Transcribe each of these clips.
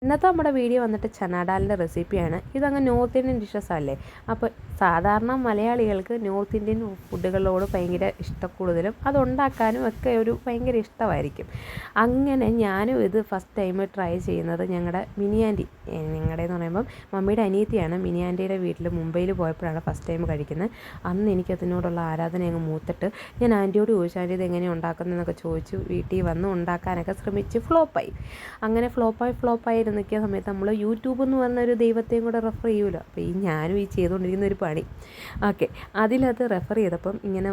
ഇന്നത്തെ നമ്മുടെ വീഡിയോ വന്നിട്ട് ചനാ ദാലിൻ്റെ റെസിപ്പിയാണ്. ഇതങ്ങ് നോർത്ത് ഇന്ത്യൻ ഡിഷസ് അല്ലേ. അപ്പോൾ സാധാരണ മലയാളികൾക്ക് നോർത്ത് ഇന്ത്യൻ ഫുഡുകളോട് ഭയങ്കര ഇഷ്ടക്കൂടുതലും അതുണ്ടാക്കാനും ഒക്കെ ഒരു ഭയങ്കര ഇഷ്ടമായിരിക്കും. അങ്ങനെ ഞാനും ഇത് ഫസ്റ്റ് ടൈം ട്രൈ ചെയ്യുന്നത് ഞങ്ങളുടെ മിനി ആൻറ്റി, ഞങ്ങളുടെയെന്ന് പറയുമ്പം മമ്മിയുടെ അനിയത്തിയാണ്. മിനി ആൻറ്റിയുടെ വീട്ടിൽ മുംബൈയിൽ പോയപ്പോഴാണ് ഫസ്റ്റ് ടൈം കഴിക്കുന്നത്. അന്ന് എനിക്കതിനോടുള്ള ആരാധന അങ്ങ് മൂത്തിട്ട് ഞാൻ ആൻറ്റിയോട് ചോദിച്ചു, ആൻറ്റി ഇത് എങ്ങനെയാണ് ഉണ്ടാക്കുന്നതെന്നൊക്കെ ചോദിച്ചു. വീട്ടിൽ വന്ന് ഉണ്ടാക്കാനൊക്കെ ശ്രമിച്ച് ഫ്ലോപ്പായി. അങ്ങനെ ഫ്ലോപ്പായി നിൽക്കുന്ന സമയത്ത് നമ്മൾ യൂട്യൂബ് എന്ന് പറഞ്ഞൊരു ദൈവത്തെയും കൂടെ റെഫർ ചെയ്യുമല്ലോ. അപ്പോൾ ഞാനും ചെയ്തുകൊണ്ടിരിക്കുന്ന ഒരു പണി അതിലത് റെഫർ ചെയ്തപ്പം ഇങ്ങനെ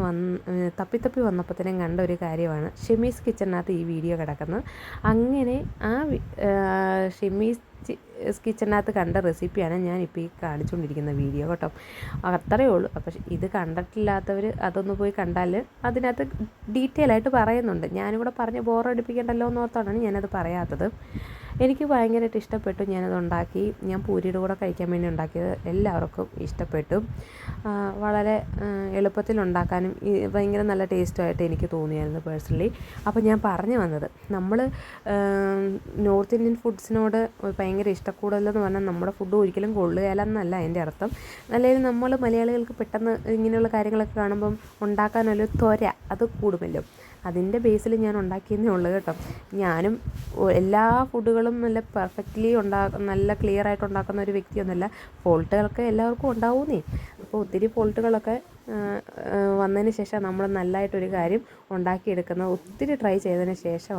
തപ്പി വന്നപ്പോഴത്തേനും കണ്ട ഒരു കാര്യമാണ് ഷെമീസ് കിച്ചണിനകത്ത് ഈ വീഡിയോ കിടക്കുന്നത്. അങ്ങനെ ആ ഷെമീസ് കിച്ചണിനകത്ത് കണ്ട റെസിപ്പിയാണ് ഞാനിപ്പോൾ ഈ കാണിച്ചുകൊണ്ടിരിക്കുന്ന വീഡിയോ കേട്ടോ. അത്രയേ ഉള്ളൂ. അപ്പോൾ ഇത് കണ്ടിട്ടില്ലാത്തവർ അതൊന്ന് പോയി കണ്ടാൽ അതിനകത്ത് ഡീറ്റെയിൽ ആയിട്ട് പറയുന്നുണ്ട്. ഞാനും കൂടെ പറഞ്ഞ് ബോറടിപ്പിക്കണ്ടല്ലോ എന്നോർത്താണ് ഞാനത് പറയാത്തത്. എനിക്ക് ഭയങ്കരമായിട്ട് ഇഷ്ടപ്പെട്ടു. ഞാനത് ഉണ്ടാക്കി, ഞാൻ പൂരിയുടെ കൂടെ കഴിക്കാൻ വേണ്ടി ഉണ്ടാക്കിയത്. എല്ലാവർക്കും ഇഷ്ടപ്പെട്ടു. വളരെ എളുപ്പത്തിൽ ഉണ്ടാക്കാനും ഭയങ്കര നല്ല ടേസ്റ്റുമായിട്ട് എനിക്ക് തോന്നിയായിരുന്നു പേഴ്സണലി. അപ്പോൾ ഞാൻ പറഞ്ഞു വന്നത്, നമ്മൾ നോർത്ത് ഇന്ത്യൻ ഫുഡ്സിനോട് ഭയങ്കര ഇഷ്ടക്കൂടുതലെന്ന് പറഞ്ഞാൽ നമ്മുടെ ഫുഡ് ഒരിക്കലും കൊള്ളുകയില്ലെന്നല്ല എൻ്റെ അർത്ഥം. അല്ലെങ്കിൽ നമ്മൾ മലയാളികൾക്ക് പെട്ടെന്ന് ഇങ്ങനെയുള്ള കാര്യങ്ങളൊക്കെ കാണുമ്പം ഉണ്ടാക്കാനൊരു ത്വര അത് കൂടുമല്ലോ. അതിൻ്റെ ബേസിൽ ഞാൻ ഉണ്ടാക്കിയെന്നേ ഉള്ളൂ കേട്ടോ. ഞാനും എല്ലാ ഫുഡുകളും നല്ല പെർഫെക്റ്റ്ലി നല്ല ക്ലിയർ ആയിട്ട് ഉണ്ടാക്കുന്ന ഒരു വ്യക്തിയൊന്നുമല്ല. ഫോൾട്ടുകളൊക്കെ എല്ലാവർക്കും ഉണ്ടാവുന്നേ. അപ്പോൾ ഒത്തിരി ഫോൾട്ടുകളൊക്കെ വന്നതിന് ശേഷം നമ്മൾ നല്ലതായിട്ടൊരു കാര്യം ഉണ്ടാക്കിയെടുക്കുന്നത് ഒത്തിരി ട്രൈ ചെയ്തതിന് ശേഷം